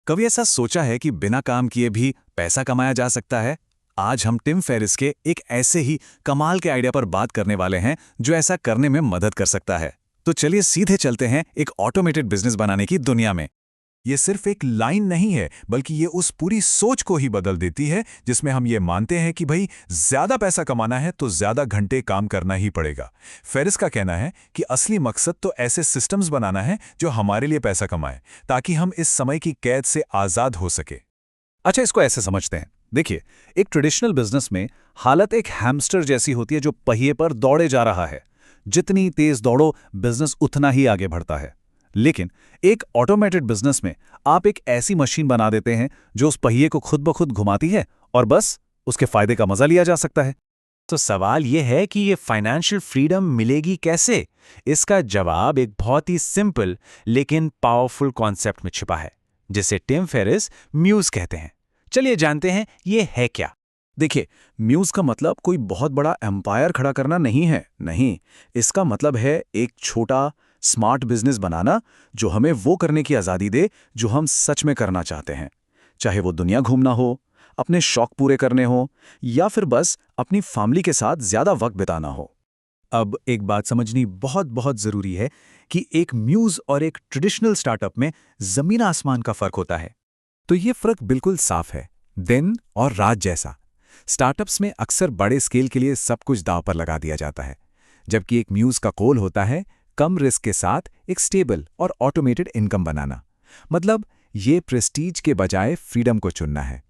कभी ऐसा सोचा है कि बिना काम किए भी पैसा कमाया जा सकता है? आज हम टिम फेरिस के एक ऐसे ही कमाल के आइडिया पर बात करने वाले हैं जो ऐसा करने में मदद कर सकता है। तो चलिए सीधे चलते हैं एक ऑटोमेटेड बिजनेस बनाने की दुनिया में। ये सिर्फ एक लाइन नहीं है, बल्कि ये उस पूरी सोच को ही बदल देती है जिसमें हम ये मानते हैं कि भाई ज्यादा पैसा कमाना है तो ज्यादा घंटे काम करना ही पड़ेगा। फेरिस का कहना है कि असली मकसद तो ऐसे सिस्टम्स बनाना है जो हमारे लिए पैसा कमाए, ताकि हम इस समय की कैद से आजाद हो सके। अच्छा, इसको ऐसे समझते हैं। देखिए, एक ट्रेडिशनल बिजनेस में हालत एक हैमस्टर जैसी होती है जो पहिए पर दौड़े जा रहा है। जितनी तेज दौड़ो, बिजनेस उतना ही आगे बढ़ता है। लेकिन एक ऑटोमेटेड बिजनेस में आप एक ऐसी मशीन बना देते हैं जो उस पहिए को खुद ब खुद घुमाती है और बस उसके फायदे का मजा लिया जा सकता है। तो सवाल यह है कि ये फाइनेंशियल फ्रीडम मिलेगी कैसे? इसका जवाब एक बहुत ही सिंपल लेकिन पावरफुल कॉन्सेप्ट में छिपा है, जिसे टिम फेरिस म्यूज कहते हैं। चलिए जानते हैं ये है क्या। देखिए, म्यूज का मतलब कोई बहुत बड़ा एम्पायर खड़ा करना नहीं है। नहीं, इसका मतलब है एक छोटा स्मार्ट बिजनेस बनाना जो हमें वो करने की आज़ादी दे जो हम सच में करना चाहते हैं। चाहे वो दुनिया घूमना हो, अपने शौक पूरे करने हो, या फिर बस अपनी फैमिली के साथ ज्यादा वक्त बिताना हो। अब एक बात समझनी बहुत बहुत जरूरी है कि एक म्यूज और एक ट्रेडिशनल स्टार्टअप में जमीन आसमान का फर्क होता है। तो ये फर्क बिल्कुल साफ है, दिन और रात जैसा। स्टार्टअप्स में अक्सर बड़े स्केल के लिए सब कुछ दांव पर लगा दिया जाता है, जबकि एक म्यूज का गोल होता है कम रिस्क के साथ एक स्टेबल और ऑटोमेटेड इनकम बनाना। मतलब ये प्रेस्टीज के बजाय फ्रीडम को चुनना है।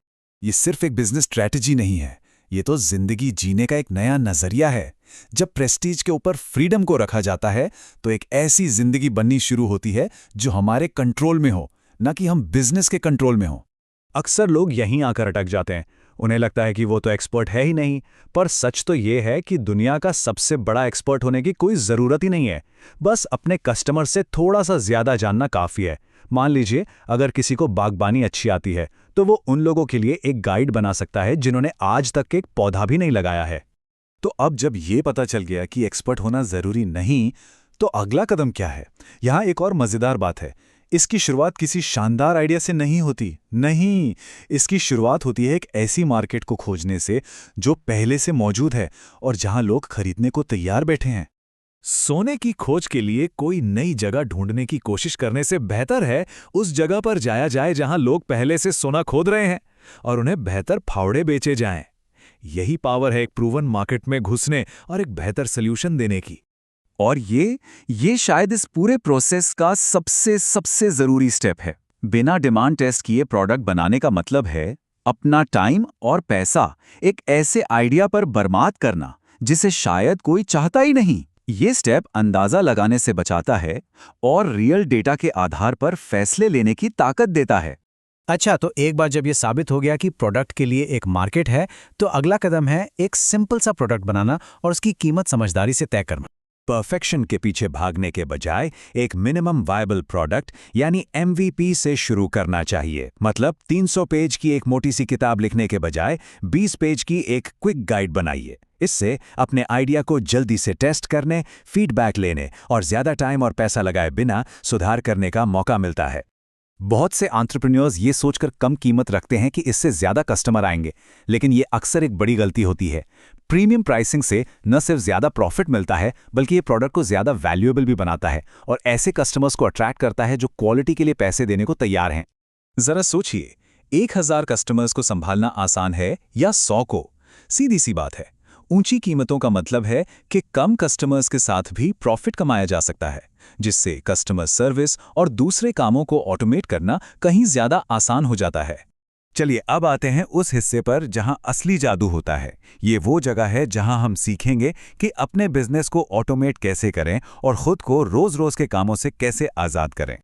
ये सिर्फ एक बिजनेस स्ट्रैटेजी नहीं है, ये तो जिंदगी जीने का एक नया नजरिया है। जब प्रेस्टीज के ऊपर फ्रीडम को रखा जाता है तो एक ऐसी जिंदगी बननी शुरू होती है जो हमारे कंट्रोल में हो, न कि हम बिजनेस के कंट्रोल में हो। अक्सर लोग यहीं आकर अटक जाते हैं। उन्हें लगता है कि वो तो एक्सपर्ट है ही नहीं, पर सच तो ये है कि दुनिया का सबसे बड़ा एक्सपर्ट होने की कोई ज़रूरत ही नहीं है। बस अपने कस्टमर से थोड़ा सा ज़्यादा जानना काफ़ी है। मान लीजिए, अगर किसी को बागबानी अच्छी आती है तो वो उन लोगों के लिए एक गाइड बना सकता है जिन्होंने आज तक एक पौधा भी नहीं लगाया है। तो अब जब ये पता चल गया कि एक्सपर्ट होना ज़रूरी नहीं, तो अगला कदम क्या है? यहाँ एक और मज़ेदार बात है। इसकी शुरुआत किसी शानदार आइडिया से नहीं होती। नहीं, इसकी शुरुआत होती है एक ऐसी मार्केट को खोजने से जो पहले से मौजूद है और जहां लोग खरीदने को तैयार बैठे हैं। सोने की खोज के लिए कोई नई जगह ढूंढने की कोशिश करने से बेहतर है उस जगह पर जाया जाए जहां लोग पहले से सोना खोद रहे हैं और उन्हें बेहतर फावड़े बेचे जाएं। यही पावर है एक प्रूवन मार्केट में घुसने और एक बेहतर सल्यूशन देने की। और ये शायद इस पूरे प्रोसेस का सबसे सबसे ज़रूरी स्टेप है। बिना डिमांड टेस्ट किए प्रोडक्ट बनाने का मतलब है अपना टाइम और पैसा एक ऐसे आइडिया पर बर्बाद करना जिसे शायद कोई चाहता ही नहीं। ये स्टेप अंदाज़ा लगाने से बचाता है और रियल डेटा के आधार पर फैसले लेने की ताकत देता है। अच्छा, तो एक बार जब ये साबित हो गया कि प्रोडक्ट के लिए एक मार्केट है, तो अगला कदम है एक सिंपल सा प्रोडक्ट बनाना और उसकी कीमत समझदारी से तय करना। परफेक्शन के पीछे भागने के बजाय एक मिनिमम वायबल प्रोडक्ट यानी एमवीपी से शुरू करना चाहिए। मतलब 300 पेज की एक मोटी सी किताब लिखने के बजाय 20 पेज की एक क्विक गाइड बनाइए। इससे अपने आइडिया को जल्दी से टेस्ट करने, फीडबैक लेने और ज्यादा टाइम और पैसा लगाए बिना सुधार करने का मौका मिलता है। बहुत से एंटरप्रेन्योर्स ये सोचकर कम कीमत रखते हैं कि इससे ज्यादा कस्टमर आएंगे, लेकिन ये अक्सर एक बड़ी गलती होती है। प्रीमियम प्राइसिंग से न सिर्फ ज्यादा प्रॉफिट मिलता है, बल्कि ये प्रोडक्ट को ज्यादा वैल्यूएबल भी बनाता है और ऐसे कस्टमर्स को अट्रैक्ट करता है जो क्वालिटी के लिए पैसे देने को तैयार हैं। जरा सोचिए, 1000 कस्टमर्स को संभालना आसान है या 100 को? सीधी सी बात है। ऊंची कीमतों का मतलब है कि कम कस्टमर्स के साथ भी प्रॉफिट कमाया जा सकता है, जिससे कस्टमर सर्विस और दूसरे कामों को ऑटोमेट करना कहीं ज्यादा आसान हो जाता है। चलिए अब आते हैं उस हिस्से पर जहां असली जादू होता है। ये वो जगह है जहां हम सीखेंगे कि अपने बिजनेस को ऑटोमेट कैसे करें और खुद को रोज-रोज के कामों से कैसे आजाद करें।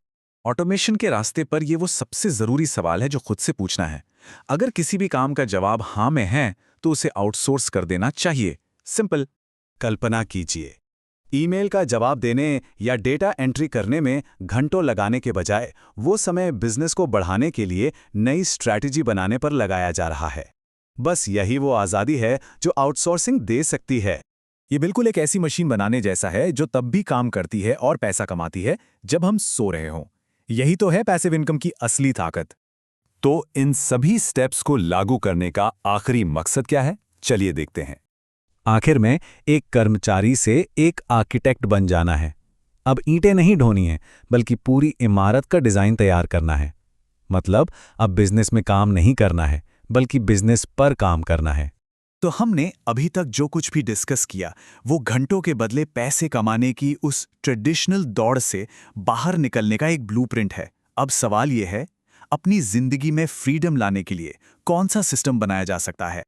ऑटोमेशन के रास्ते पर ये वो सबसे जरूरी सवाल है जो खुद से पूछना है। अगर किसी भी काम का जवाब हाँ में है तो उसे आउटसोर्स कर देना चाहिए। सिंपल। कल्पना कीजिए, ईमेल का जवाब देने या डेटा एंट्री करने में घंटों लगाने के बजाय वो समय बिजनेस को बढ़ाने के लिए नई स्ट्रैटेजी बनाने पर लगाया जा रहा है। बस यही वो आज़ादी है जो आउटसोर्सिंग दे सकती है। ये बिल्कुल एक ऐसी मशीन बनाने जैसा है जो तब भी काम करती है और पैसा कमाती है जब हम सो रहे हों। यही तो है पैसिव इनकम की असली ताकत। तो इन सभी स्टेप्स को लागू करने का आखिरी मकसद क्या है, चलिए देखते हैं। आखिर में एक कर्मचारी से एक आर्किटेक्ट बन जाना है। अब ईंटें नहीं ढोनी हैं, बल्कि पूरी इमारत का डिज़ाइन तैयार करना है। मतलब अब बिजनेस में काम नहीं करना है, बल्कि बिजनेस पर काम करना है। तो हमने अभी तक जो कुछ भी डिस्कस किया वो घंटों के बदले पैसे कमाने की उस ट्रेडिशनल दौड़ से बाहर निकलने का एक ब्लूप्रिंट है। अब सवाल ये है, अपनी जिंदगी में फ्रीडम लाने के लिए कौन सा सिस्टम बनाया जा सकता है?